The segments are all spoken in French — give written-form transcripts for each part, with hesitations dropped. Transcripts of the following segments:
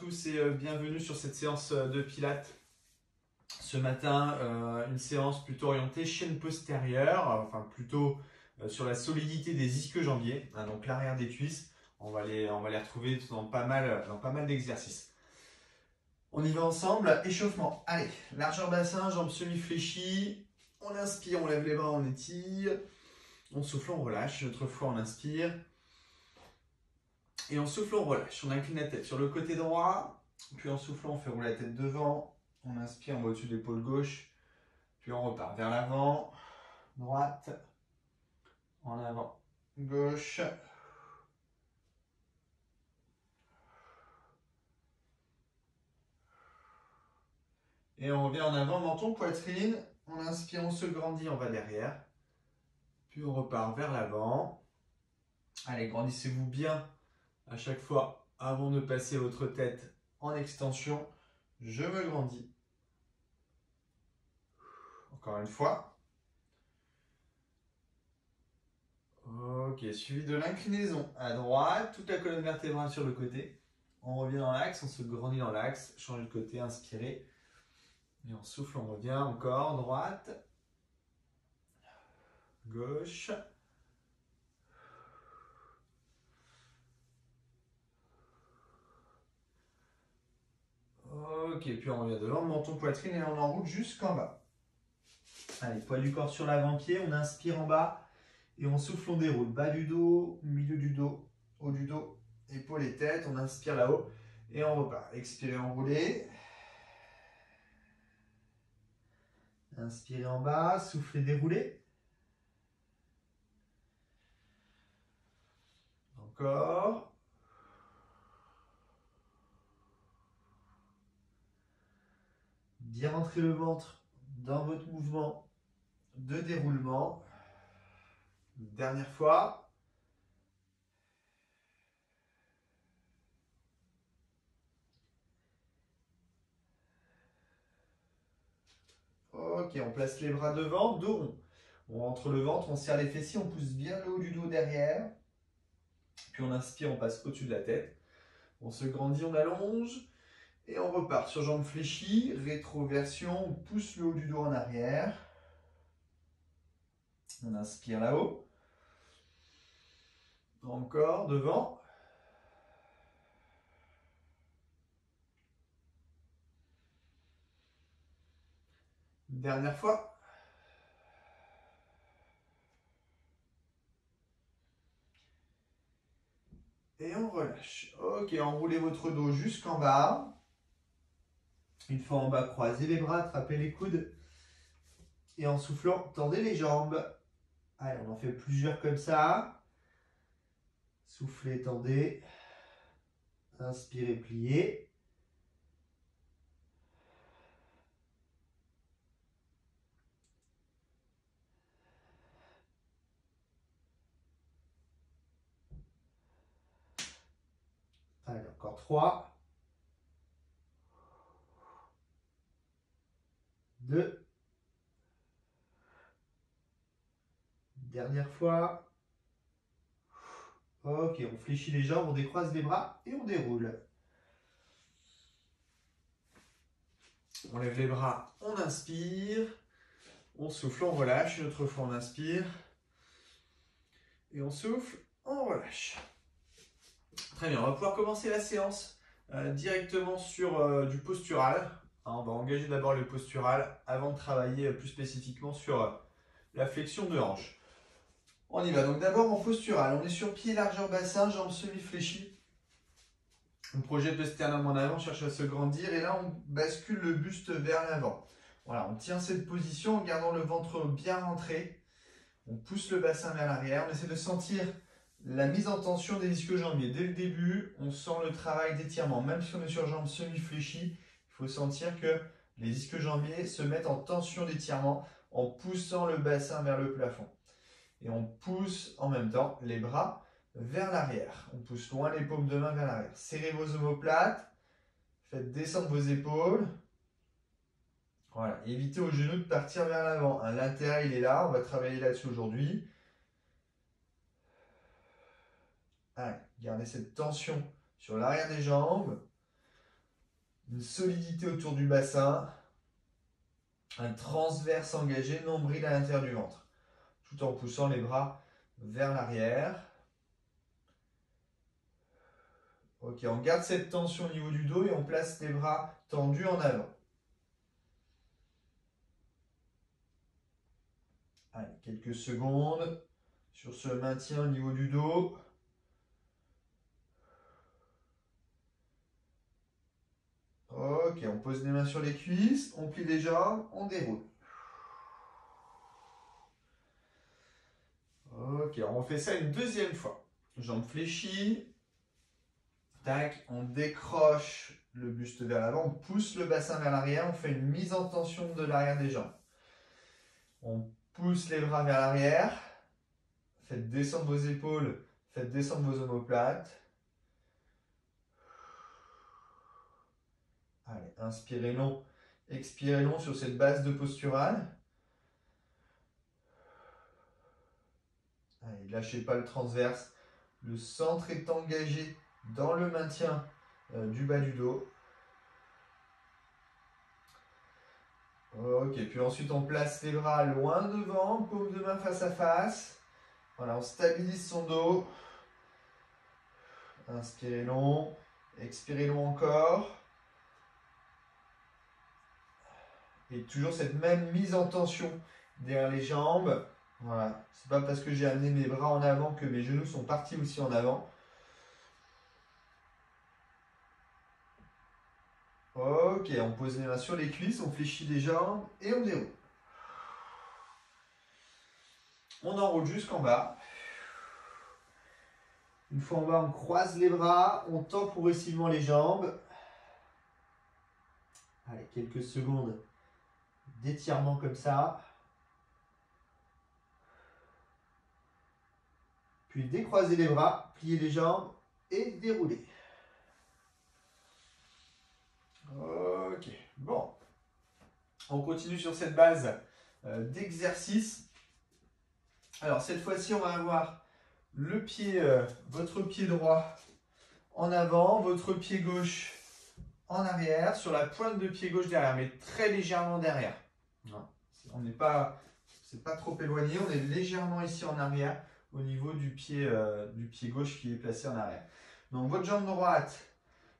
tous et bienvenue sur cette séance de pilates. Ce matin, une séance plutôt orientée chaîne postérieure, enfin plutôt sur la solidité des ischio-jambiers, hein, donc l'arrière des cuisses. On va les retrouver dans pas mal d'exercices. On y va ensemble, échauffement. Allez, largeur bassin, jambes semi-fléchies. On inspire, on lève les bras, on étire. On souffle, on relâche. Une autre fois, on inspire. Et en soufflant, on relâche. On incline la tête sur le côté droit. Puis en soufflant, on fait rouler la tête devant. On inspire, on va au-dessus de l'épaule gauche. Puis on repart vers l'avant. Droite. En avant. Gauche. Et on revient en avant, menton, poitrine. On inspire, on se grandit, on va derrière. Puis on repart vers l'avant. Allez, grandissez-vous bien à chaque fois avant de passer votre tête en extension. Je me grandis. Encore une fois. Ok, suivi de l'inclinaison à droite, toute la colonne vertébrale sur le côté. On revient dans l'axe, on se grandit dans l'axe, change de côté, inspirez. Et on souffle, on revient encore, droite, gauche. Ok, puis on revient devant, menton, poitrine et on enroule jusqu'en bas. Allez, poids du corps sur l'avant-pied, on inspire en bas et on souffle, on déroule. Bas du dos, milieu du dos, haut du dos, épaules et tête, on inspire là-haut et on repart. Expirez, enroulez. Inspirez en bas, soufflez, déroulez. Encore. Bien rentrer le ventre dans votre mouvement de déroulement. Dernière fois. Ok, on place les bras devant, dos rond. On rentre le ventre, on serre les fessiers, on pousse bien le haut du dos derrière. Puis on inspire, on passe au-dessus de la tête. On se grandit, on allonge. Et on repart sur jambes fléchies, rétroversion, on pousse le haut du dos en arrière. On inspire là-haut. Encore, devant. Dernière fois. Et on relâche. Ok, enroulez votre dos jusqu'en bas. Une fois en bas, croisez les bras, attrapez les coudes. Et en soufflant, tendez les jambes. Allez, on en fait plusieurs comme ça. Soufflez, tendez. Inspirez, pliez. Allez, encore 3. 2. Dernière fois. Ok, on fléchit les jambes, on décroise les bras et on déroule. On lève les bras, on inspire. On souffle, on relâche. Une autre fois, on inspire. Et on souffle, on relâche. Très bien, on va pouvoir commencer la séance directement sur du postural. On va engager d'abord le postural avant de travailler plus spécifiquement sur la flexion de hanche. On y va. Donc d'abord en postural, on est sur pied, largeur bassin, jambes semi-fléchies. On projette le sternum en avant, on cherche à se grandir et là on bascule le buste vers l'avant. Voilà, on tient cette position en gardant le ventre bien rentré. On pousse le bassin vers l'arrière, on essaie de sentir la mise en tension des ischio-jambiers. Dès le début, on sent le travail d'étirement. Même si on est sur jambes semi-fléchies, il faut sentir que les ischio-jambiers se mettent en tension d'étirement en poussant le bassin vers le plafond. Et on pousse en même temps les bras vers l'arrière. On pousse loin les paumes de main vers l'arrière. Serrez vos omoplates, faites descendre vos épaules. Voilà, évitez aux genoux de partir vers l'avant. L'intérieur, il est là, on va travailler là-dessus aujourd'hui. Allez, gardez cette tension sur l'arrière des jambes. une solidité autour du bassin, un transverse engagé, nombril à l'intérieur du ventre, tout en poussant les bras vers l'arrière. Ok, on garde cette tension au niveau du dos et on place les bras tendus en avant. Allez, quelques secondes sur ce maintien au niveau du dos. Ok, on pose les mains sur les cuisses, on plie les jambes, on déroule. Ok, on fait ça une deuxième fois. Jambes fléchies. Tac, on décroche le buste vers l'avant, on pousse le bassin vers l'arrière, on fait une mise en tension de l'arrière des jambes. On pousse les bras vers l'arrière. Faites descendre vos épaules, faites descendre vos omoplates. Allez, inspirez long, expirez long sur cette base de posturale. Allez, lâchez pas le transverse. Le centre est engagé dans le maintien du bas du dos. Ok, puis ensuite on place les bras loin devant, paume de main face à face. Voilà, on stabilise son dos. Inspirez long, expirez long encore. Et toujours cette même mise en tension derrière les jambes. Voilà, c'est pas parce que j'ai amené mes bras en avant que mes genoux sont partis aussi en avant. Ok, on pose les mains sur les cuisses, on fléchit les jambes et on déroule. On enroule jusqu'en bas. Une fois en bas, on croise les bras, on tend progressivement les jambes. Allez, quelques secondes d'étirement comme ça. Puis décroisez les bras, pliez les jambes et déroulez. Ok, bon. On continue sur cette base d'exercice. Alors cette fois-ci, on va avoir le pied, votre pied droit en avant, votre pied gauche en arrière, sur la pointe de pied gauche derrière, mais très légèrement derrière. On n'est pas, c'est pas trop éloigné, on est légèrement ici en arrière au niveau du pied gauche qui est placé en arrière. Donc votre jambe droite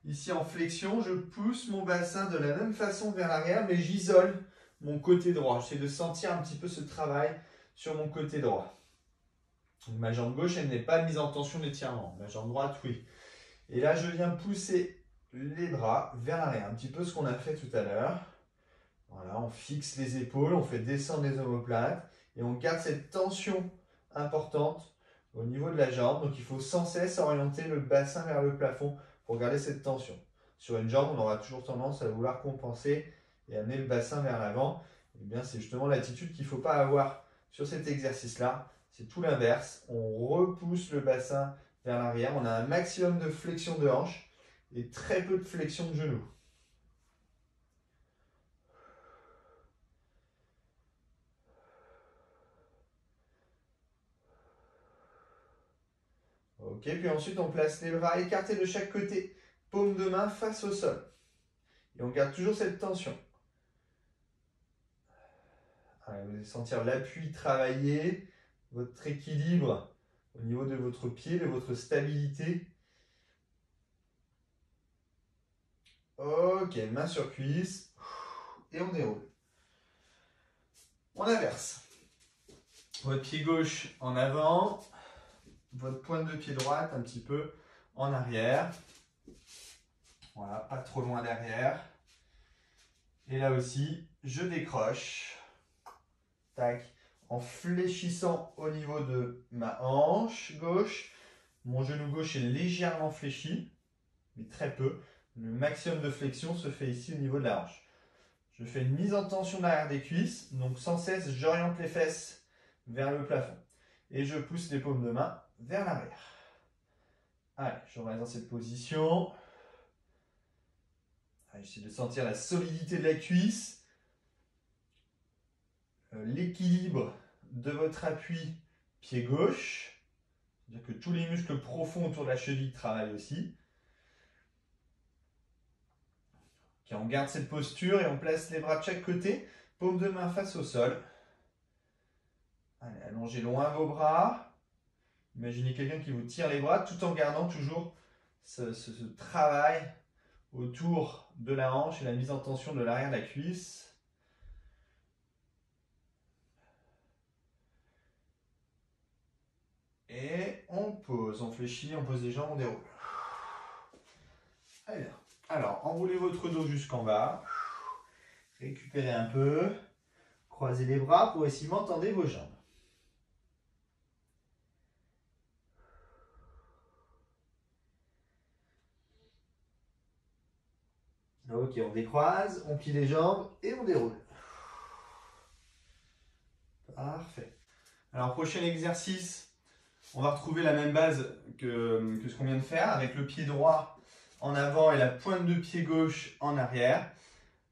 ici en flexion, je pousse mon bassin de la même façon vers l'arrière, mais j'isole mon côté droit. J'essaie de sentir un petit peu ce travail sur mon côté droit. Donc, ma jambe gauche, elle n'est pas mise en tension d'étirement. Ma jambe droite, oui. Et là, je viens pousser les bras vers l'arrière. Un petit peu ce qu'on a fait tout à l'heure. Voilà, on fixe les épaules, on fait descendre les omoplates et on garde cette tension importante au niveau de la jambe. Donc, il faut sans cesse orienter le bassin vers le plafond pour garder cette tension. Sur une jambe, on aura toujours tendance à vouloir compenser et amener le bassin vers l'avant. Eh bien, c'est justement l'attitude qu'il ne faut pas avoir sur cet exercice-là. C'est tout l'inverse. On repousse le bassin vers l'arrière. On a un maximum de flexion de hanche et très peu de flexion de genou. Ok, puis ensuite on place les bras écartés de chaque côté, paume de main face au sol. Et on garde toujours cette tension. Allez, vous allez sentir l'appui travailler, votre équilibre au niveau de votre pied, de votre stabilité. Ok, main sur cuisse. Et on déroule. On inverse. Votre pied gauche en avant, votre pointe de pied droite un petit peu en arrière. Voilà, pas trop loin derrière. Et là aussi, je décroche. Tac. En fléchissant au niveau de ma hanche gauche. Mon genou gauche est légèrement fléchi, mais très peu. Le maximum de flexion se fait ici au niveau de la hanche. Je fais une mise en tension derrière des cuisses, donc sans cesse, j'oriente les fesses vers le plafond. Et je pousse les paumes de main vers l'arrière. Allez, je reste dans cette position. J'essaie de sentir la solidité de la cuisse, l'équilibre de votre appui pied gauche. C'est-à-dire que tous les muscles profonds autour de la cheville travaillent aussi. Ok, on garde cette posture et on place les bras de chaque côté, paume de main face au sol. Allez, allongez loin vos bras. Imaginez quelqu'un qui vous tire les bras tout en gardant toujours ce travail autour de la hanche et la mise en tension de l'arrière de la cuisse. Et on pose, on fléchit, on pose les jambes, on déroule. Très bien. Alors, enroulez votre dos jusqu'en bas. Récupérez un peu. Croisez les bras, progressivement tendez vos jambes. Ok, on décroise, on plie les jambes et on déroule. Parfait. Alors, prochain exercice, on va retrouver la même base que ce qu'on vient de faire, avec le pied droit en avant et la pointe de pied gauche en arrière.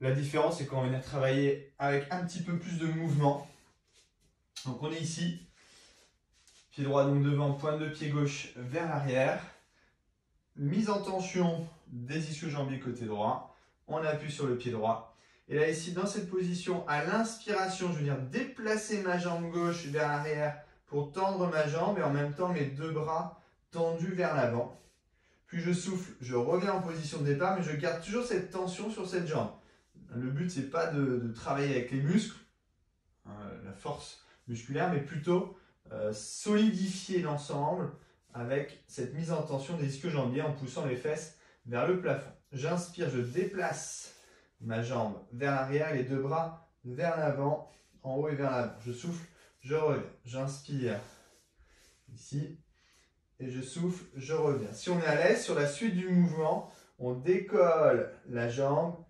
La différence, c'est qu'on va venir travailler avec un petit peu plus de mouvement. Donc, on est ici. Pied droit donc devant, pointe de pied gauche vers l'arrière. Mise en tension des ischio-jambiers côté droit. On appuie sur le pied droit. Et là, ici, dans cette position, à l'inspiration, je vais venir déplacer ma jambe gauche vers l'arrière pour tendre ma jambe et en même temps mes deux bras tendus vers l'avant. Puis je souffle, je reviens en position de départ, mais je garde toujours cette tension sur cette jambe. Le but, c'est pas de travailler avec les muscles, la force musculaire, mais plutôt solidifier l'ensemble avec cette mise en tension des ischio-jambiers en poussant les fesses vers le plafond. J'inspire, je déplace ma jambe vers l'arrière et les deux bras vers l'avant, en haut et vers l'avant. Je souffle, je reviens. J'inspire ici et je souffle, je reviens. Si on est à l'aise sur la suite du mouvement, on décolle la jambe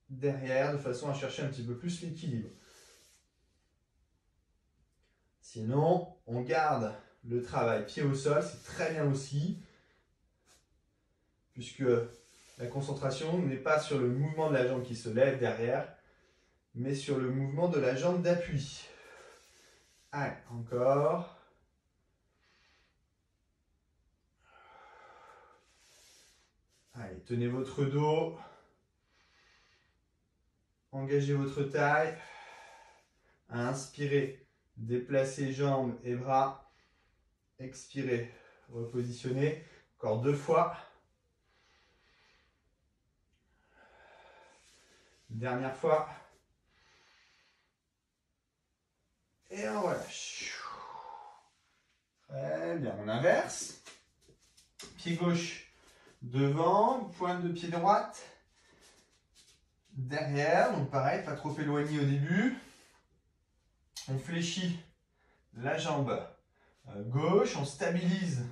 derrière de façon à chercher un petit peu plus l'équilibre. Sinon, on garde le travail pied au sol, c'est très bien aussi, puisque la concentration n'est pas sur le mouvement de la jambe qui se lève derrière, mais sur le mouvement de la jambe d'appui. Allez, encore. Allez, tenez votre dos. Engagez votre taille. Inspirez, déplacez jambes et bras. Expirez, repositionnez. Encore 2 fois. Dernière fois. Et on relâche. Très bien, on inverse. Pied gauche devant, pointe de pied droite. Derrière, donc pareil, pas trop éloigné au début. On fléchit la jambe gauche, on stabilise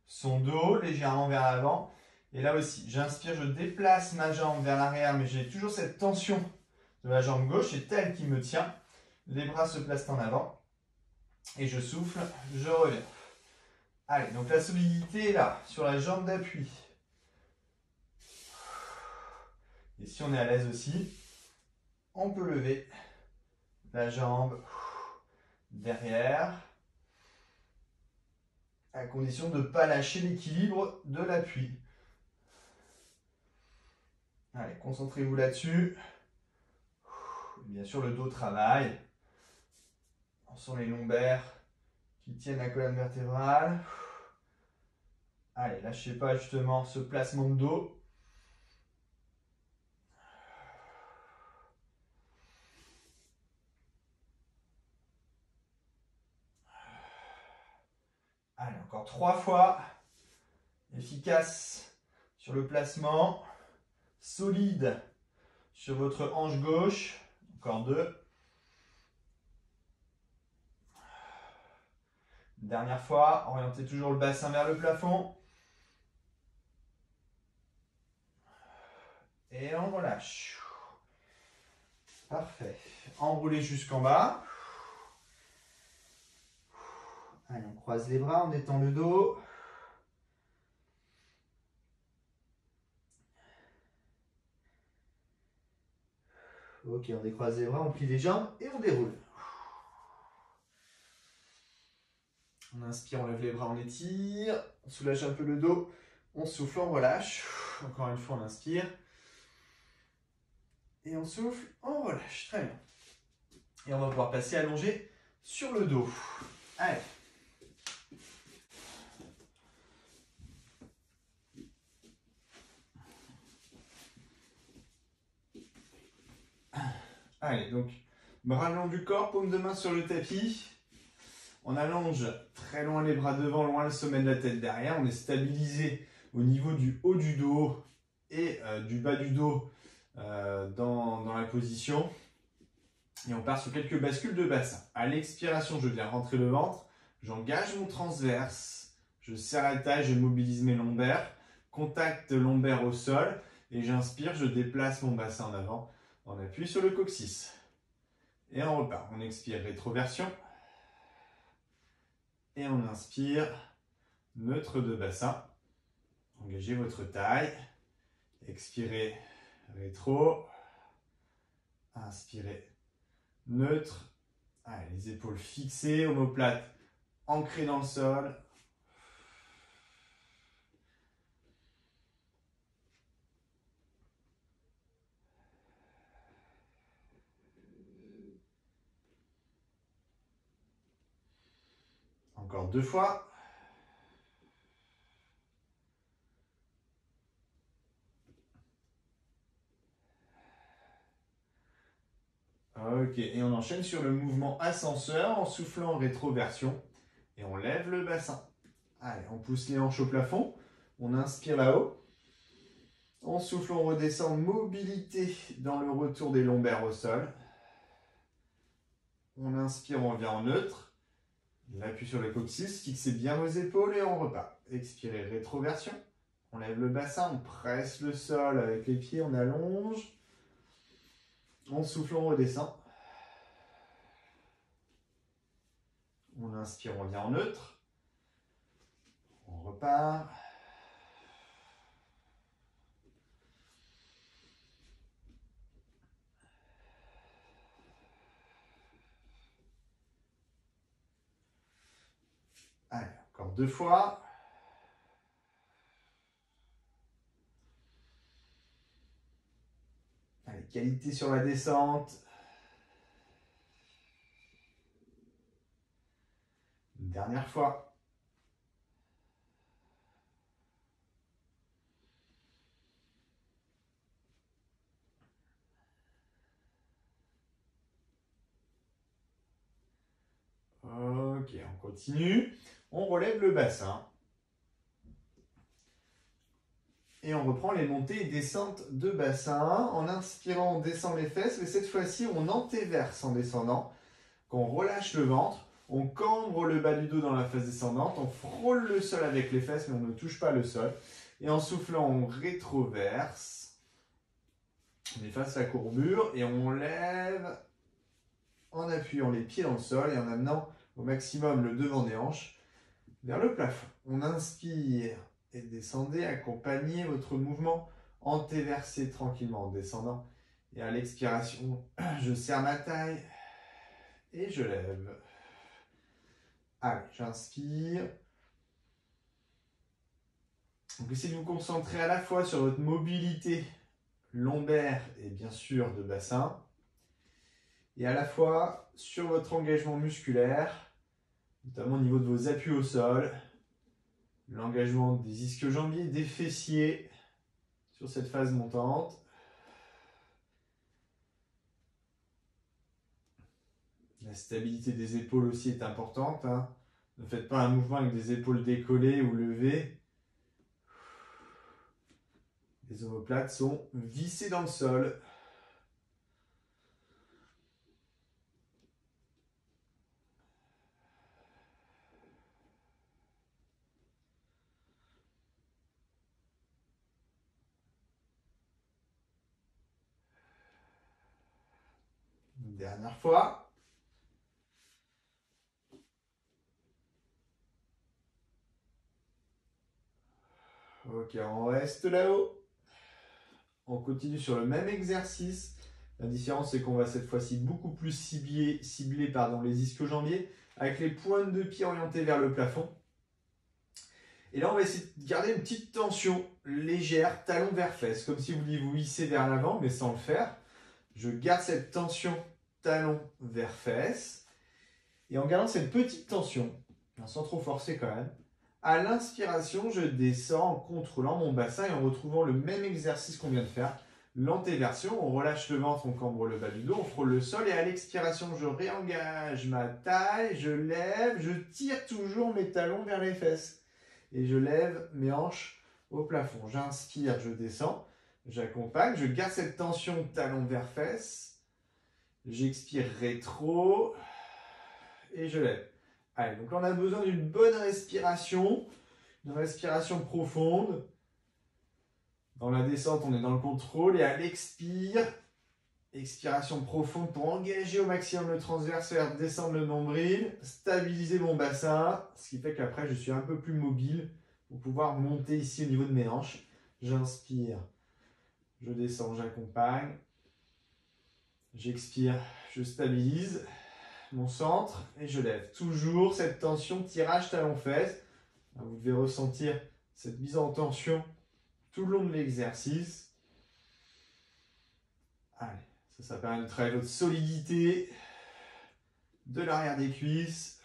son dos légèrement vers l'avant. Et là aussi, j'inspire, je déplace ma jambe vers l'arrière, mais j'ai toujours cette tension de la jambe gauche, c'est elle qui me tient. Les bras se placent en avant. Et je souffle, je reviens. Allez, donc la solidité est là, sur la jambe d'appui. Et si on est à l'aise aussi, on peut lever la jambe derrière, à condition de ne pas lâcher l'équilibre de l'appui. Allez, concentrez-vous là-dessus. Bien sûr, le dos travaille. On sent les lombaires qui tiennent la colonne vertébrale. Allez, lâchez pas justement ce placement de dos. Allez, encore 3 fois. Efficace sur le placement. Solide sur votre hanche gauche. Encore 2. Dernière fois, orientez toujours le bassin vers le plafond. Et on relâche. Parfait. Enroulez jusqu'en bas. Allez, on croise les bras, on détend le dos. Ok, on décroise les bras, on plie les jambes et on déroule. On inspire, on lève les bras, on étire. On soulage un peu le dos. On souffle, on relâche. Encore une fois, on inspire. Et on souffle, on relâche. Très bien. Et on va pouvoir passer allongé sur le dos. Allez. Allez, donc, bras le long du corps, paume de main sur le tapis. On allonge très loin les bras devant, loin le sommet de la tête derrière. On est stabilisé au niveau du haut du dos et du bas du dos dans la position. Et on part sur quelques bascules de bassin. À l'expiration, je viens rentrer le ventre. J'engage mon transverse. Je serre la taille, je mobilise mes lombaires. Contact lombaire au sol. Et j'inspire, je déplace mon bassin en avant. On appuie sur le coccyx. Et on repart. On expire, rétroversion. Et on inspire, neutre de bassin. Engagez votre taille. Expirez, rétro. Inspirez, neutre. Allez, les épaules fixées, omoplate ancrée dans le sol. Encore 2 fois. Ok, et on enchaîne sur le mouvement ascenseur en soufflant rétroversion. Et on lève le bassin. Allez, on pousse les hanches au plafond. On inspire là-haut. On souffle, on redescend. Mobilité dans le retour des lombaires au sol. On inspire, on vient en neutre. On appuie sur le coccyx, fixez bien vos épaules et on repart. Expirez, rétroversion. On lève le bassin, on presse le sol avec les pieds, on allonge. On souffle, on redescend. On inspire, on vient en neutre. On repart. Allez, encore 2 fois. Allez, qualité sur la descente. Une dernière fois. Ok, on continue. On relève le bassin. Et on reprend les montées et descentes de bassin. En inspirant, on descend les fesses. Mais cette fois-ci, on antéverse en descendant. Quand on relâche le ventre, on cambre le bas du dos dans la phase descendante. On frôle le sol avec les fesses, mais on ne touche pas le sol. Et en soufflant, on rétroverse. On efface la courbure et on lève en appuyant les pieds dans le sol et en amenant au maximum le devant des hanches vers le plafond. On inspire et descendez, accompagnez votre mouvement, antéversez tranquillement en descendant. Et à l'expiration, je serre ma taille et je lève. Allez, j'inspire. Donc essayez de vous concentrer à la fois sur votre mobilité lombaire et bien sûr de bassin, et à la fois sur votre engagement musculaire, notamment au niveau de vos appuis au sol, l'engagement des ischio-jambiers, des fessiers sur cette phase montante. La stabilité des épaules aussi est importante. Ne faites pas un mouvement avec des épaules décollées ou levées. Les omoplates sont vissées dans le sol. Une dernière fois. Ok, on reste là-haut. On continue sur le même exercice. La différence, c'est qu'on va cette fois-ci beaucoup plus cibler les ischio-jambiers avec les pointes de pied orientées vers le plafond. Et là, on va essayer de garder une petite tension légère, talon vers fesse, comme si vous vouliez vous hisser vers l'avant, mais sans le faire. Je garde cette tension talon vers fesse. Et en gardant cette petite tension, sans trop forcer quand même, à l'inspiration, je descends en contrôlant mon bassin et en retrouvant le même exercice qu'on vient de faire. L'antéversion, on relâche le ventre, on cambre le bas du dos, on frôle le sol et à l'expiration, je réengage ma taille, je lève, je tire toujours mes talons vers les fesses. Et je lève mes hanches au plafond. J'inspire, je descends, j'accompagne, je garde cette tension talon vers fesses. J'expire rétro et je lève. Allez, donc là on a besoin d'une bonne respiration, une respiration profonde. Dans la descente, on est dans le contrôle et à l'expire, expiration profonde pour engager au maximum le transverse, faire descendre le nombril, stabiliser mon bassin, ce qui fait qu'après je suis un peu plus mobile pour pouvoir monter ici au niveau de mes hanches. J'inspire, je descends, j'accompagne. J'expire, je stabilise mon centre et je lève. Toujours cette tension, tirage talon-fesse. Vous devez ressentir cette mise en tension tout le long de l'exercice. Allez, ça permet de travailler votre solidité de l'arrière des cuisses.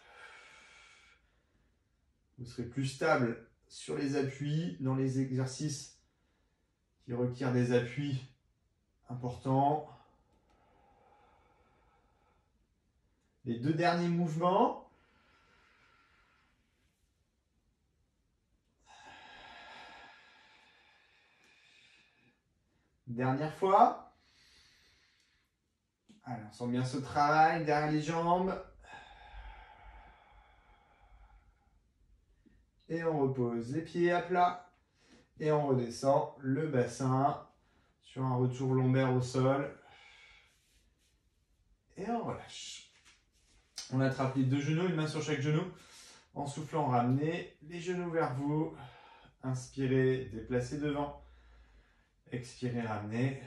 Vous serez plus stable sur les appuis, dans les exercices qui requièrent des appuis importants. Les 2 derniers mouvements. Dernière fois. Allez, on sent bien ce travail derrière les jambes. Et on repose les pieds à plat. Et on redescend le bassin sur un retour lombaire au sol. Et on relâche. On attrape les 2 genoux, une main sur chaque genou. En soufflant, ramenez les genoux vers vous. Inspirez, déplacez devant. Expirez, ramenez.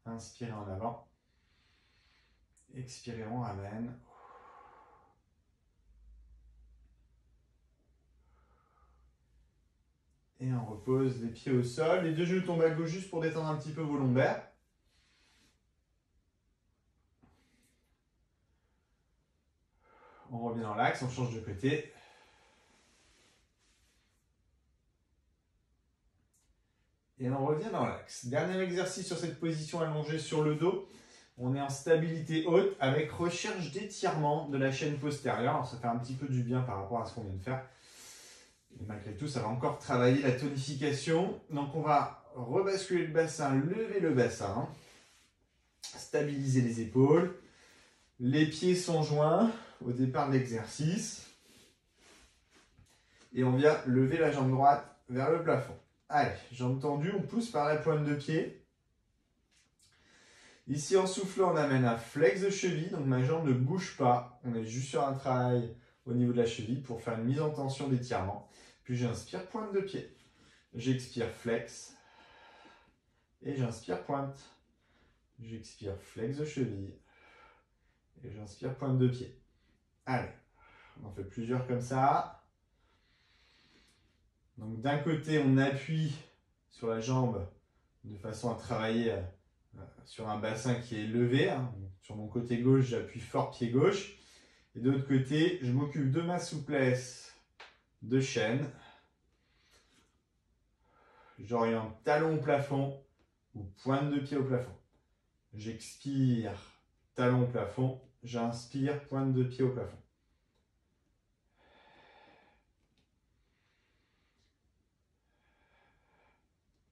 Inspirez en avant. Expirez, on ramène. Et on repose les pieds au sol. Les 2 genoux tombent à gauche juste pour détendre un petit peu vos lombaires. On revient dans l'axe, on change de côté. Et on revient dans l'axe. Dernier exercice sur cette position allongée sur le dos. On est en stabilité haute avec recherche d'étirement de la chaîne postérieure. Alors ça fait un petit peu du bien par rapport à ce qu'on vient de faire. Et malgré tout, ça va encore travailler la tonification. Donc on va rebasculer le bassin, lever le bassin. Stabiliser les épaules. Les pieds sont joints au départ de l'exercice. Et on vient lever la jambe droite vers le plafond. Allez, jambe tendue, on pousse par la pointe de pied. Ici, en soufflant, on amène un flex de cheville, donc ma jambe ne bouge pas. On est juste sur un travail au niveau de la cheville pour faire une mise en tension d'étirement. Puis j'inspire, pointe de pied. J'expire, flex. Et j'inspire, pointe. J'expire, flex de cheville. Et j'inspire, pointe de pied. Allez, on en fait plusieurs comme ça. Donc d'un côté, on appuie sur la jambe de façon à travailler sur un bassin qui est levé. Sur mon côté gauche, j'appuie fort pied gauche. Et de l'autre côté, je m'occupe de ma souplesse de chaîne. J'oriente talon au plafond ou pointe de pied au plafond. J'expire, talon au plafond. J'inspire, pointe de pied au plafond.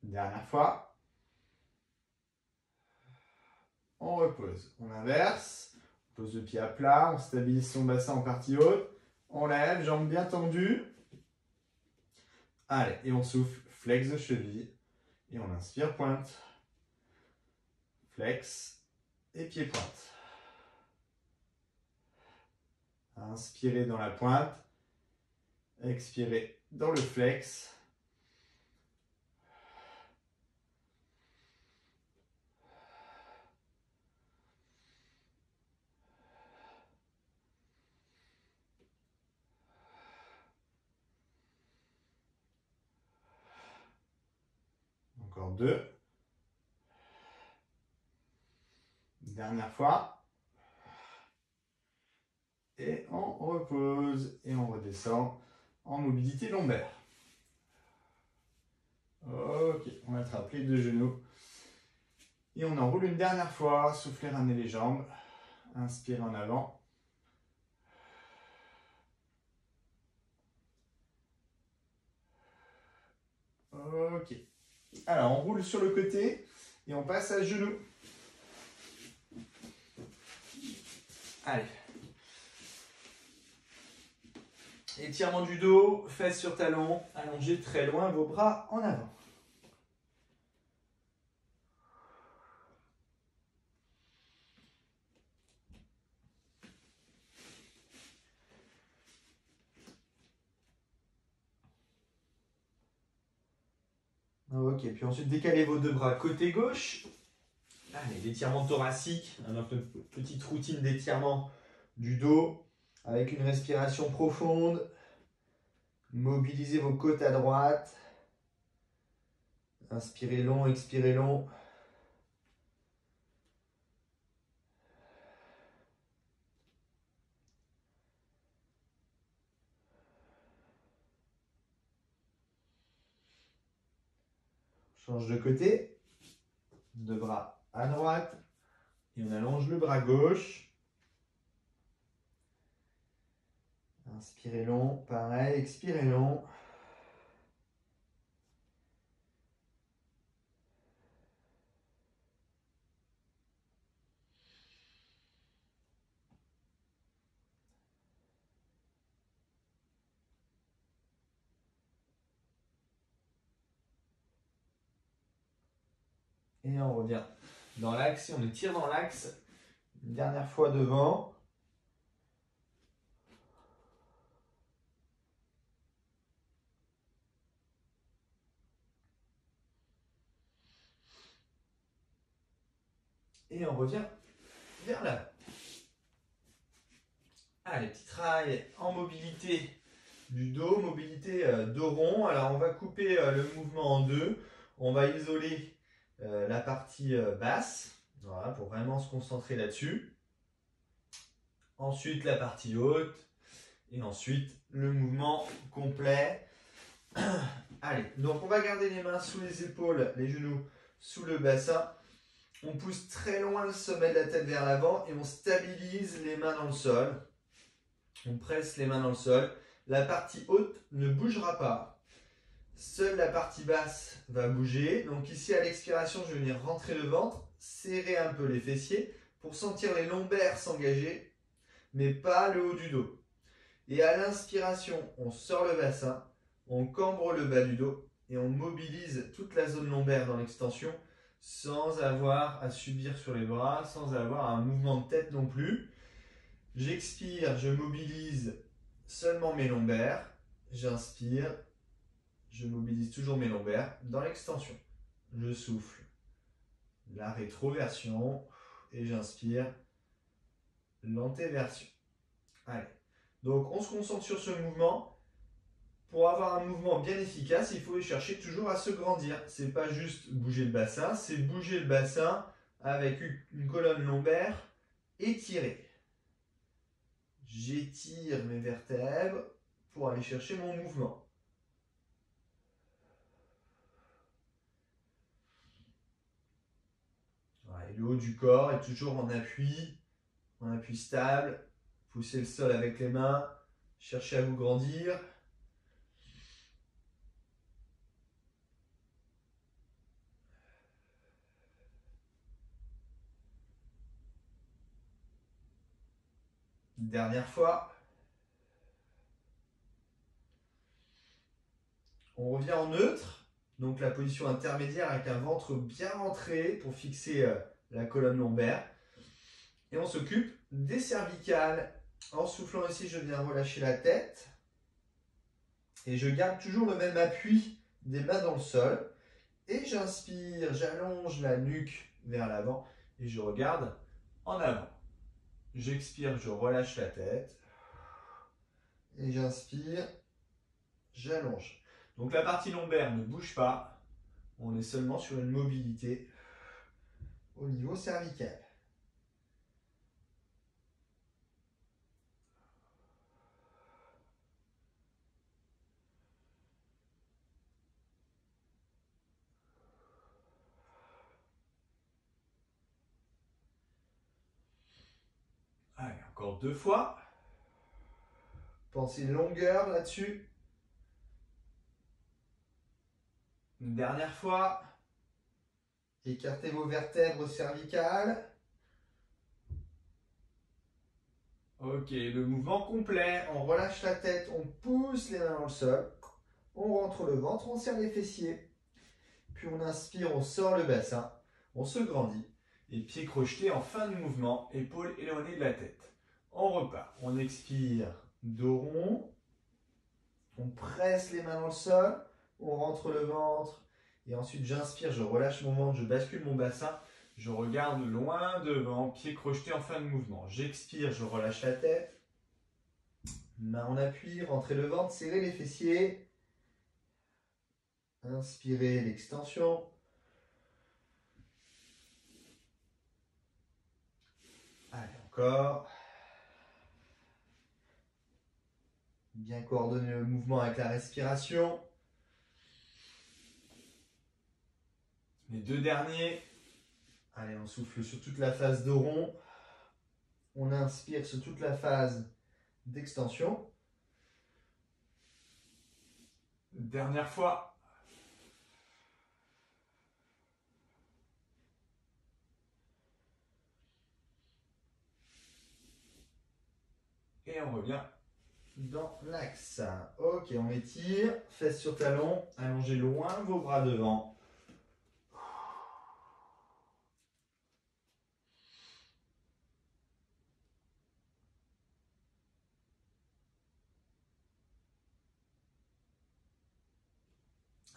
Dernière fois. On repose. On inverse. On pose le pied à plat. On stabilise son bassin en partie haute. On lève, jambes bien tendues. Allez, et on souffle. Flex de cheville. Et on inspire, pointe. Flex. Et pied pointe. Inspirez dans la pointe. Expirez dans le flex. Encore 2. Dernière fois. Et on repose et on redescend en mobilité lombaire. Ok, on attrape les deux genoux. Et on enroule une dernière fois. Soufflez, ramenez les jambes. Inspirez en avant. Ok. Alors, on roule sur le côté et on passe à genoux. Allez. Étirement du dos, fesses sur talons, allongez très loin vos bras en avant. Ok, puis ensuite décalez vos deux bras côté gauche. Allez, l'étirement thoracique, notre petite routine d'étirement du dos avec une respiration profonde. Mobilisez vos côtes à droite. Inspirez long, expirez long. Change de côté. Deux bras à droite. Et on allonge le bras gauche. Inspirez long, pareil, expirez long. Et on revient dans l'axe et on étire dans l'axe. Une dernière fois devant. Et on revient vers là. Allez, petit travail en mobilité du dos, mobilité dos rond. Alors on va couper le mouvement en deux. On va isoler la partie basse, voilà, pour vraiment se concentrer là-dessus. Ensuite la partie haute. Et ensuite le mouvement complet. Allez, donc on va garder les mains sous les épaules, les genoux sous le bassin. On pousse très loin le sommet de la tête vers l'avant et on stabilise les mains dans le sol. On presse les mains dans le sol. La partie haute ne bougera pas. Seule la partie basse va bouger. Donc ici à l'expiration, je vais venir rentrer le ventre, serrer un peu les fessiers pour sentir les lombaires s'engager, mais pas le haut du dos. Et à l'inspiration, on sort le bassin, on cambre le bas du dos et on mobilise toute la zone lombaire dans l'extension sans avoir à subir sur les bras, sans avoir un mouvement de tête non plus. J'expire, je mobilise seulement mes lombaires. J'inspire, je mobilise toujours mes lombaires dans l'extension. Je souffle la rétroversion et j'inspire l'antéversion. Allez. Donc on se concentre sur ce mouvement. Pour avoir un mouvement bien efficace, il faut chercher toujours à se grandir. C'est pas juste bouger le bassin, c'est bouger le bassin avec une colonne lombaire étirée. J'étire mes vertèbres pour aller chercher mon mouvement. Voilà, et le haut du corps est toujours en appui stable. Poussez le sol avec les mains, cherchez à vous grandir. Dernière fois. On revient en neutre, donc la position intermédiaire avec un ventre bien rentré pour fixer la colonne lombaire. Et on s'occupe des cervicales. En soufflant ici, je viens relâcher la tête. Et je garde toujours le même appui des mains dans le sol. Et j'inspire, j'allonge la nuque vers l'avant et je regarde en avant. J'expire, je relâche la tête. Et j'inspire, j'allonge. Donc la partie lombaire ne bouge pas. On est seulement sur une mobilité au niveau cervical. Encore 2 fois. Pensez longueur là-dessus. Une dernière fois. Écartez vos vertèbres cervicales. Ok, le mouvement complet. On relâche la tête, on pousse les mains dans le sol. On rentre le ventre, on serre les fessiers. Puis on inspire, on sort le bassin. On se grandit. Et pieds crochetés en fin de mouvement, épaules éloignées de la tête. On repart. On expire, dos rond. On presse les mains dans le sol. On rentre le ventre. Et ensuite, j'inspire, je relâche mon ventre, je bascule mon bassin. Je regarde loin devant, pieds crochetés en fin de mouvement. J'expire, je relâche la tête. Main en appui, rentrez le ventre, serrez les fessiers. Inspirez l'extension. Allez, encore. Bien coordonner le mouvement avec la respiration. Les 2 derniers. Allez, on souffle sur toute la phase dos rond. On inspire sur toute la phase d'extension. Dernière fois. Et on revient dans l'axe. Ok, on étire, fesses sur talons, allongez loin vos bras devant.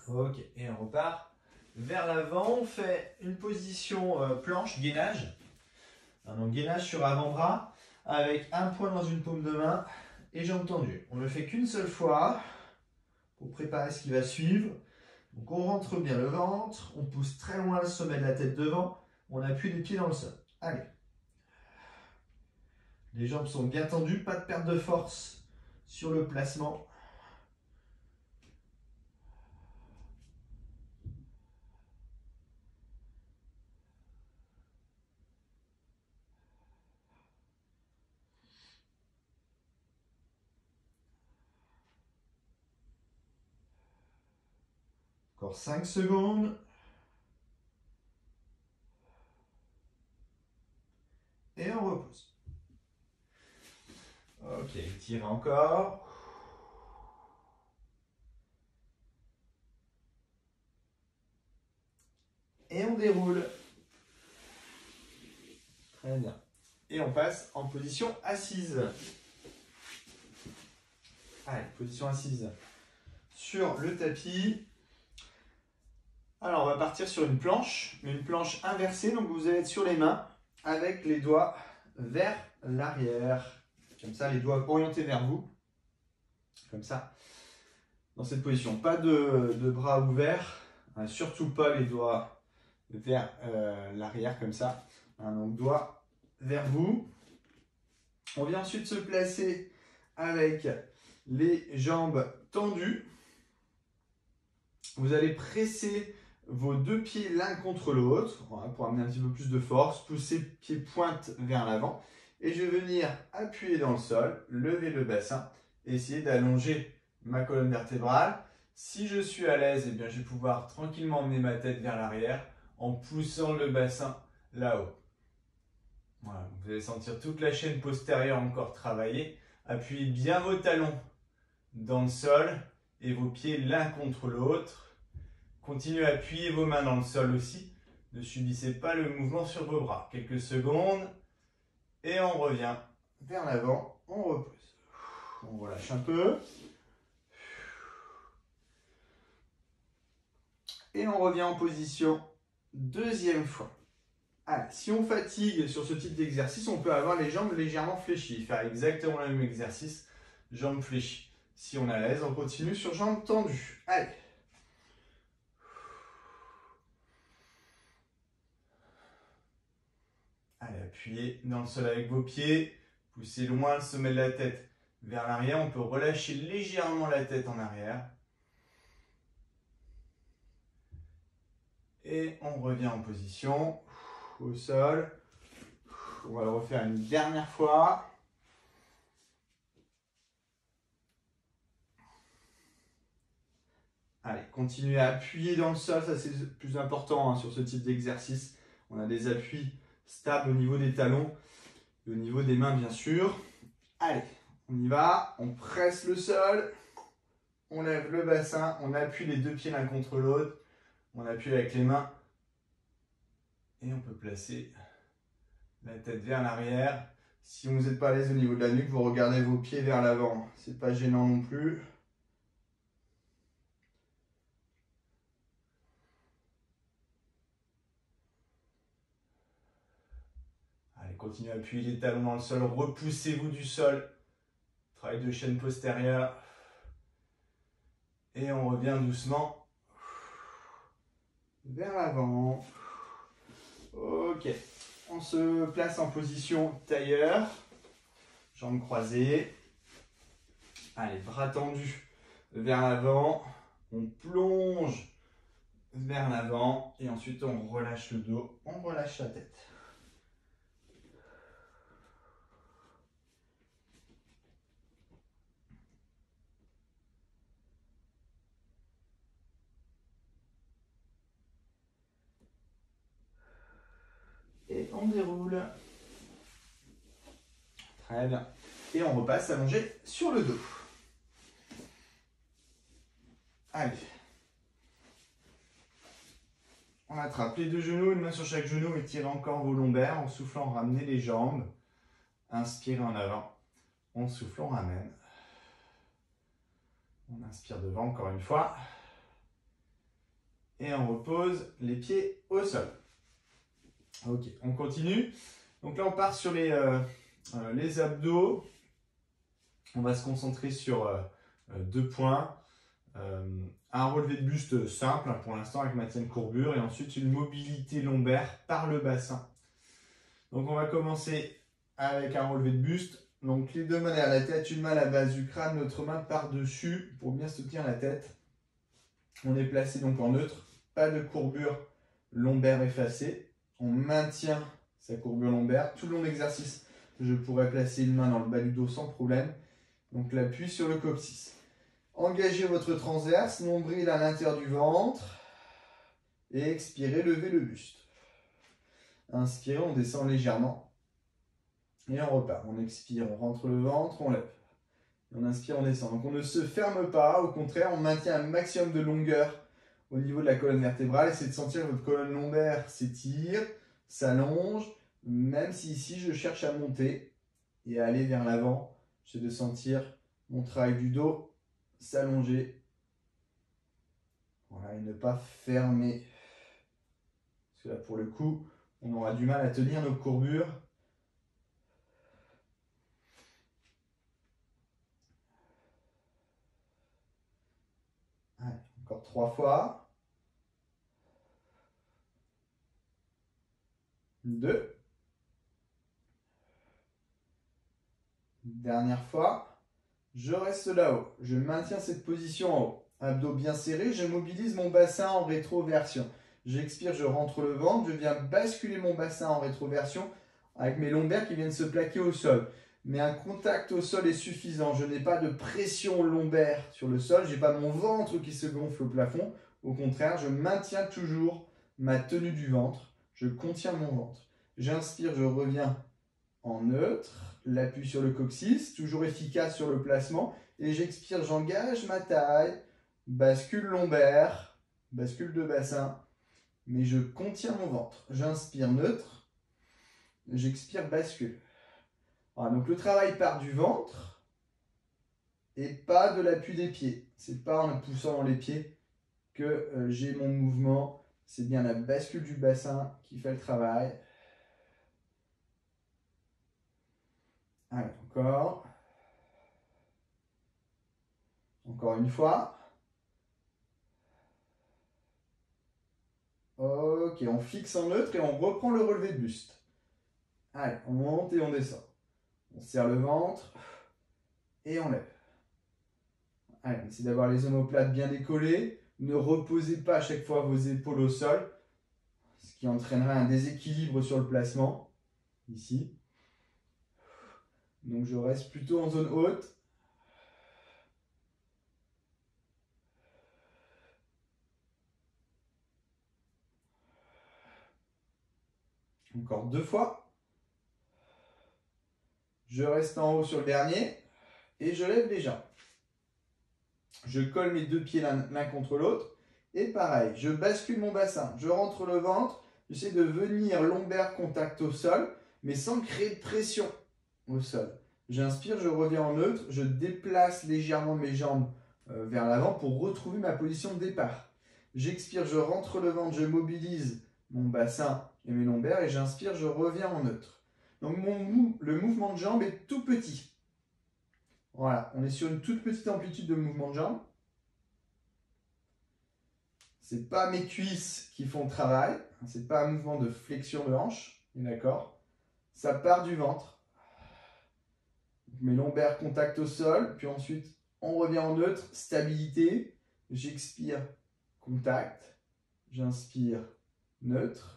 Ok, et on repart vers l'avant. On fait une position planche, gainage. Donc gainage sur avant-bras avec un poing dans une paume de main et jambes tendues. On ne le fait qu'une seule fois pour préparer ce qui va suivre. Donc on rentre bien le ventre, on pousse très loin le sommet de la tête devant, on appuie les pieds dans le sol. Allez. Les jambes sont bien tendues, pas de perte de force sur le placement. Encore 5 secondes. Et on repose. Ok, étirez encore. Et on déroule. Très bien. Et on passe en position assise. Allez, position assise sur le tapis. Alors, on va partir sur une planche, mais une planche inversée. Donc, vous allez être sur les mains avec les doigts vers l'arrière. Comme ça, les doigts orientés vers vous. Comme ça. Dans cette position, pas de bras ouverts. Surtout pas les doigts vers l'arrière, comme ça. Donc, doigts vers vous. On vient ensuite se placer avec les jambes tendues. Vous allez presser vos 2 pieds l'un contre l'autre, voilà, pour amener un petit peu plus de force. Poussez pieds pointe vers l'avant. Et je vais venir appuyer dans le sol, lever le bassin, et essayer d'allonger ma colonne vertébrale. Si je suis à l'aise, eh bien, je vais pouvoir tranquillement emmener ma tête vers l'arrière en poussant le bassin là-haut. Voilà, vous allez sentir toute la chaîne postérieure encore travailler. Appuyez bien vos talons dans le sol et vos pieds l'un contre l'autre. Continuez à appuyer vos mains dans le sol aussi. Ne subissez pas le mouvement sur vos bras. Quelques secondes et on revient vers l'avant. On repose. On relâche un peu. Et on revient en position deuxième fois. Allez, si on fatigue sur ce type d'exercice, on peut avoir les jambes légèrement fléchies. Faire exactement le même exercice, jambes fléchies. Si on est à l'aise, on continue sur jambes tendues. Allez. Allez, appuyez dans le sol avec vos pieds. Poussez loin le sommet de la tête vers l'arrière. On peut relâcher légèrement la tête en arrière. Et on revient en position au sol. On va le refaire une dernière fois. Allez, continuez à appuyer dans le sol, ça c'est le plus important sur ce type d'exercice. On a des appuis stables au niveau des talons et au niveau des mains bien sûr. Allez, on y va, on presse le sol, on lève le bassin, on appuie les deux pieds l'un contre l'autre, on appuie avec les mains et on peut placer la tête vers l'arrière. Si vous n'êtes pas à l'aise au niveau de la nuque, vous regardez vos pieds vers l'avant, c'est pas gênant non plus. Allez, continuez à appuyer les talons dans le sol, repoussez-vous du sol. Travail de chaîne postérieure. Et on revient doucement vers l'avant. Ok, on se place en position tailleur, jambes croisées. Allez, bras tendus vers l'avant. On plonge vers l'avant et ensuite on relâche le dos, on relâche la tête. Et on déroule. Très bien. Et on repasse allongé sur le dos. Allez. On attrape les deux genoux, une main sur chaque genou, étirez encore vos lombaires. En soufflant, ramenez les jambes. Inspirez en avant. On souffle, on ramène. On inspire devant encore une fois. Et on repose les pieds au sol. Ok, on continue. Donc là, on part sur les abdos. On va se concentrer sur 2 points. Un relevé de buste simple pour l'instant avec maintien de courbure et ensuite une mobilité lombaire par le bassin. Donc on va commencer avec un relevé de buste. Donc les deux mains derrière la tête, une main à la base du crâne, l'autre main par-dessus pour bien soutenir la tête. On est placé donc en neutre, pas de courbure lombaire effacée. On maintient sa courbure lombaire. Tout le long de l'exercice, je pourrais placer une main dans le bas du dos sans problème. Donc l'appui sur le coccyx. Engagez votre transverse, nombril à l'intérieur du ventre. Et expirez, levez le buste. Inspirez, on descend légèrement. Et on repart. On expire, on rentre le ventre, on lève. On inspire, on descend. Donc on ne se ferme pas, au contraire, on maintient un maximum de longueur au niveau de la colonne vertébrale. Essayez de sentir que votre colonne lombaire s'étire, s'allonge. Même si ici, je cherche à monter et à aller vers l'avant. J'essaie de sentir mon travail du dos s'allonger. Voilà, et ne pas fermer. Parce que là, pour le coup, on aura du mal à tenir nos courbures. Allez, encore 3 fois. 2. Dernière fois. Je reste là-haut. Je maintiens cette position en haut. Abdos bien serrés. Je mobilise mon bassin en rétroversion. J'expire, je rentre le ventre. Je viens basculer mon bassin en rétroversion avec mes lombaires qui viennent se plaquer au sol. Mais un contact au sol est suffisant. Je n'ai pas de pression lombaire sur le sol. Je n'ai pas mon ventre qui se gonfle au plafond. Au contraire, je maintiens toujours ma tenue du ventre. Je contiens mon ventre. J'inspire, je reviens en neutre. L'appui sur le coccyx, toujours efficace sur le placement. Et j'expire, j'engage ma taille. Bascule lombaire, bascule de bassin. Mais je contiens mon ventre. J'inspire neutre. J'expire, bascule. Voilà, donc le travail part du ventre et pas de l'appui des pieds. C'est pas en poussant dans les pieds que j'ai mon mouvement. C'est bien la bascule du bassin qui fait le travail. Allez, encore. Encore une fois. Ok, on fixe en neutre et on reprend le relevé de buste. Allez, on monte et on descend. On serre le ventre et on lève. Allez, on essaie d'avoir les omoplates bien décollées. Ne reposez pas à chaque fois vos épaules au sol, ce qui entraînerait un déséquilibre sur le placement, ici. Donc je reste plutôt en zone haute. Encore 2 fois. Je reste en haut sur le dernier et je lève les jambes. Je colle mes 2 pieds l'un contre l'autre. Et pareil, je bascule mon bassin. Je rentre le ventre. J'essaie de venir lombaire contact au sol, mais sans créer de pression au sol. J'inspire, je reviens en neutre. Je déplace légèrement mes jambes vers l'avant pour retrouver ma position de départ. J'expire, je rentre le ventre, je mobilise mon bassin et mes lombaires. Et j'inspire, je reviens en neutre. Donc le mouvement de jambe est tout petit. Voilà, on est sur une toute petite amplitude de mouvement de jambe. Ce n'est pas mes cuisses qui font le travail. Ce n'est pas un mouvement de flexion de hanche. D'accord? Ça part du ventre. Mes lombaires contact au sol. Puis ensuite, on revient en neutre. Stabilité. J'expire. Contact. J'inspire. Neutre.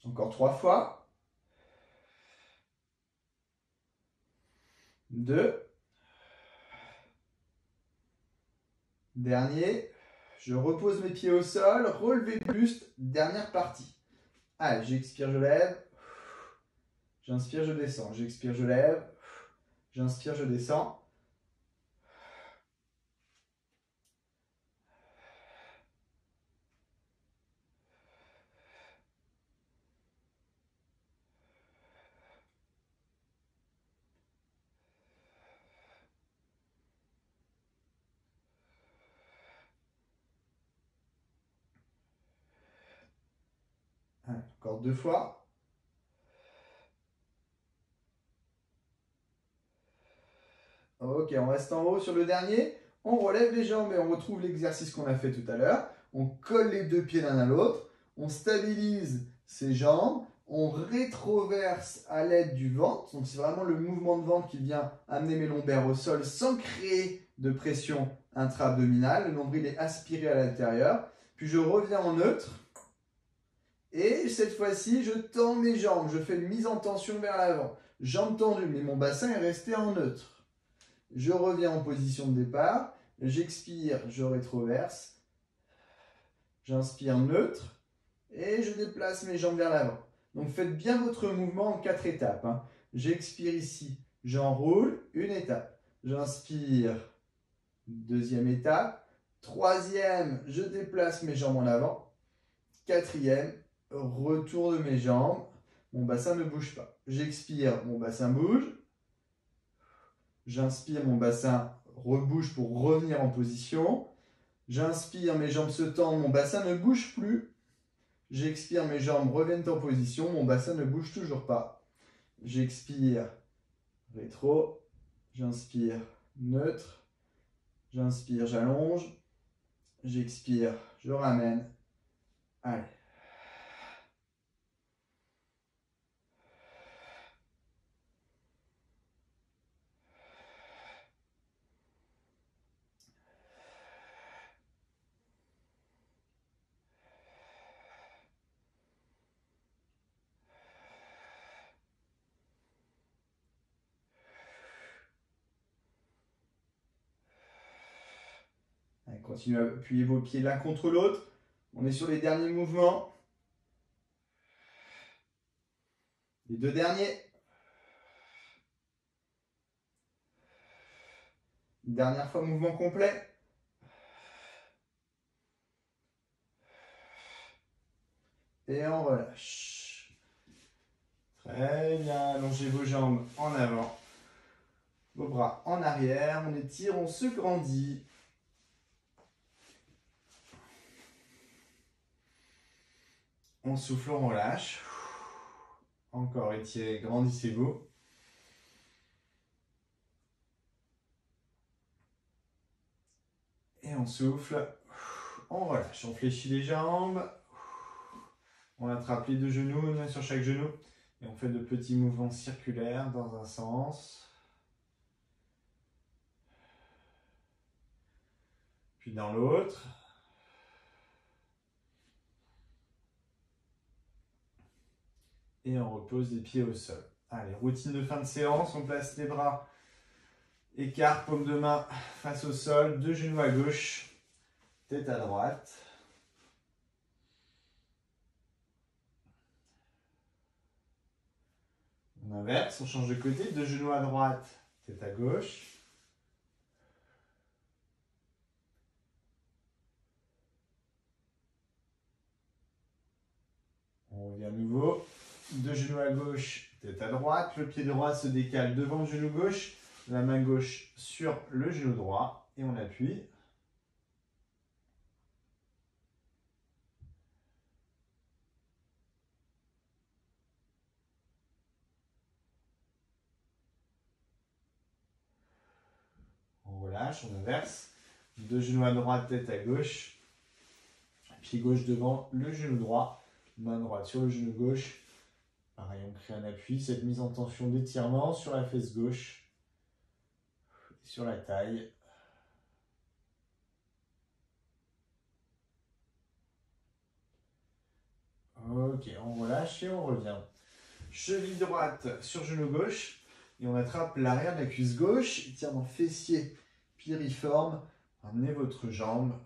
Encore 3 fois. 2. Dernier. Je repose mes pieds au sol. Relevé le buste. Dernière partie. Allez, j'expire, je lève. J'inspire, je descends. J'expire, je lève. J'inspire, je descends. Allez, encore 2 fois. Ok, on reste en haut sur le dernier. On relève les jambes et on retrouve l'exercice qu'on a fait tout à l'heure. On colle les 2 pieds l'un à l'autre. On stabilise ses jambes. On rétroverse à l'aide du ventre. Donc c'est vraiment le mouvement de ventre qui vient amener mes lombaires au sol sans créer de pression intra-abdominale. Le nombril est aspiré à l'intérieur. Puis je reviens en neutre. Et cette fois-ci, je tends mes jambes. Je fais une mise en tension vers l'avant. Jambes tendues, mais mon bassin est resté en neutre. Je reviens en position de départ. J'expire, je rétroverse. J'inspire neutre. Et je déplace mes jambes vers l'avant. Donc faites bien votre mouvement en 4 étapes. J'expire ici, j'enroule, une étape. J'inspire, deuxième étape. Troisième, je déplace mes jambes en avant. Quatrième, retour de mes jambes. Mon bassin ne bouge pas. J'expire, mon bassin bouge. J'inspire, mon bassin rebouge pour revenir en position. J'inspire, mes jambes se tendent, mon bassin ne bouge plus. J'expire, mes jambes reviennent en position, mon bassin ne bouge toujours pas. J'expire, rétro. J'inspire, neutre. J'inspire, j'allonge. J'expire, je ramène. Allez. Allez, continuez à appuyer vos pieds l'un contre l'autre. On est sur les derniers mouvements. Les 2 derniers. Dernière fois, mouvement complet. Et on relâche. Très bien. Allongez vos jambes en avant. Vos bras en arrière. On étire, on se grandit. On souffle, on relâche. Encore étirez, grandissez-vous. Et on souffle. On relâche. On fléchit les jambes. On attrape les 2 genoux, une main sur chaque genou. Et on fait de petits mouvements circulaires dans un sens. Puis dans l'autre. Et on repose les pieds au sol. Allez, routine de fin de séance. On place les bras, écart, paume de main face au sol, deux genoux à gauche, tête à droite. On inverse, on change de côté, deux genoux à droite, tête à gauche. On revient à nouveau, deux genoux à gauche, tête à droite. Le pied droit se décale devant le genou gauche, la main gauche sur le genou droit et on appuie. On relâche, on inverse. Deux genoux à droite, tête à gauche. Pied gauche devant le genou droit. Main droite sur le genou gauche. Pareil, on crée un appui. Cette mise en tension d'étirement sur la fesse gauche. Et sur la taille. Ok, on relâche et on revient. Cheville droite sur genou gauche. Et on attrape l'arrière de la cuisse gauche. Étirement fessier piriforme. Ramenez votre jambe.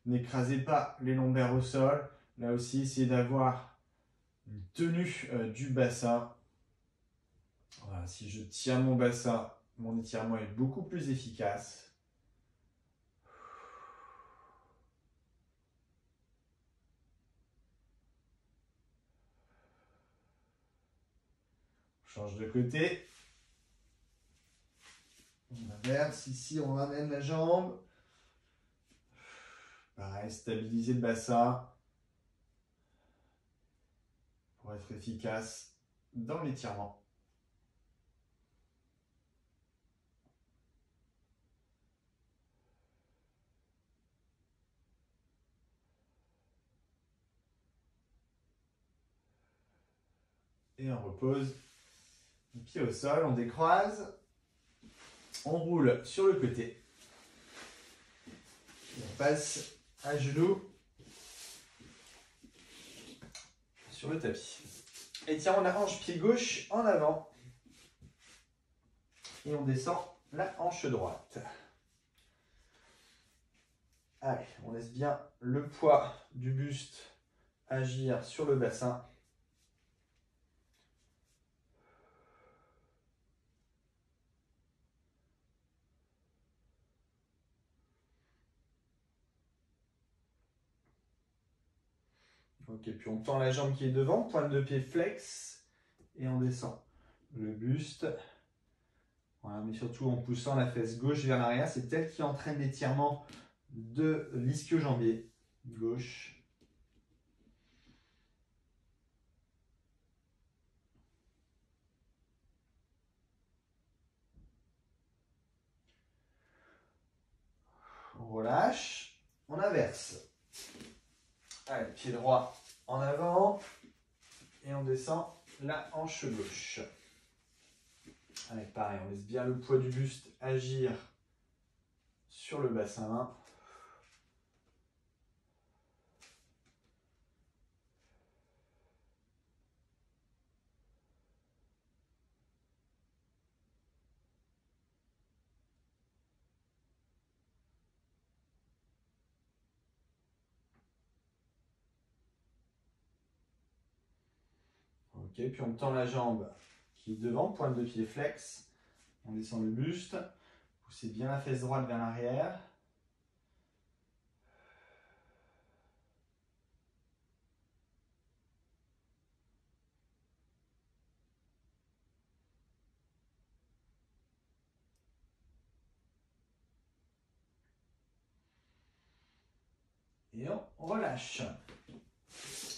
N'écrasez pas les lombaires au sol. Là aussi, essayez d'avoir une tenue du bassin. Voilà, si je tiens mon bassin, mon étirement est beaucoup plus efficace. On change de côté. On inverse. Ici, on ramène la jambe. Pareil, stabiliser le bassin pour être efficace dans l'étirement. Et on repose les pieds au sol, on décroise, on roule sur le côté. Et on passe à genoux sur le tapis. Étirons la hanche pied gauche en avant. Et on descend la hanche droite. Allez, on laisse bien le poids du buste agir sur le bassin. Ok, puis on tend la jambe qui est devant, pointe de pied flex, et on descend le buste. Voilà, mais surtout en poussant la fesse gauche vers l'arrière, c'est elle qui entraîne l'étirement de l'ischio-jambier gauche. On relâche, on inverse. Allez, pied droit en avant, et on descend la hanche gauche. Allez, pareil, on laisse bien le poids du buste agir sur le bassin. Ok, puis on tend la jambe qui est devant, pointe de pied flex. On descend le buste, poussez bien la fesse droite vers l'arrière. Et on relâche.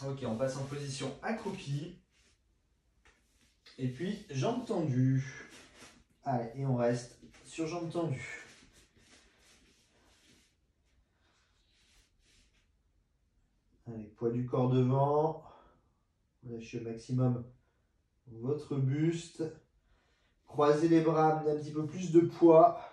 Ok, on passe en position accroupie. Et puis, jambes tendues. Allez, et on reste sur jambes tendues. Allez, poids du corps devant. Lâchez au maximum votre buste. Croisez les bras, amenez un petit peu plus de poids.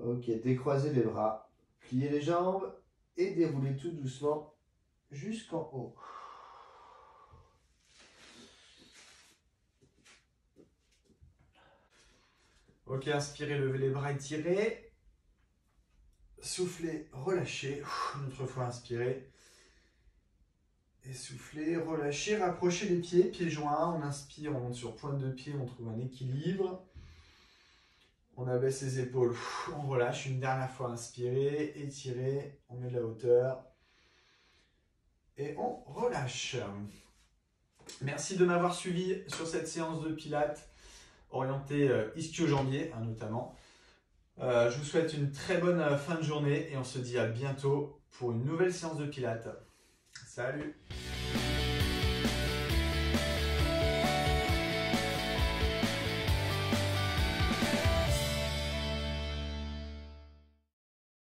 Ok, décroisez les bras, pliez les jambes et déroulez tout doucement jusqu'en haut. Ok, inspirez, levez les bras, étirez. Soufflez, relâchez. Une autre fois, inspirez. Et soufflez, relâchez, rapprochez les pieds, pieds joints. On inspire, on monte sur pointe de pied, on trouve un équilibre. On abaisse les épaules, on relâche. Une dernière fois, inspirez, étirez, on met de la hauteur. Et on relâche. Merci de m'avoir suivi sur cette séance de pilates orientée ischio-jambier notamment. Je vous souhaite une très bonne fin de journée et on se dit à bientôt pour une nouvelle séance de pilates. Salut!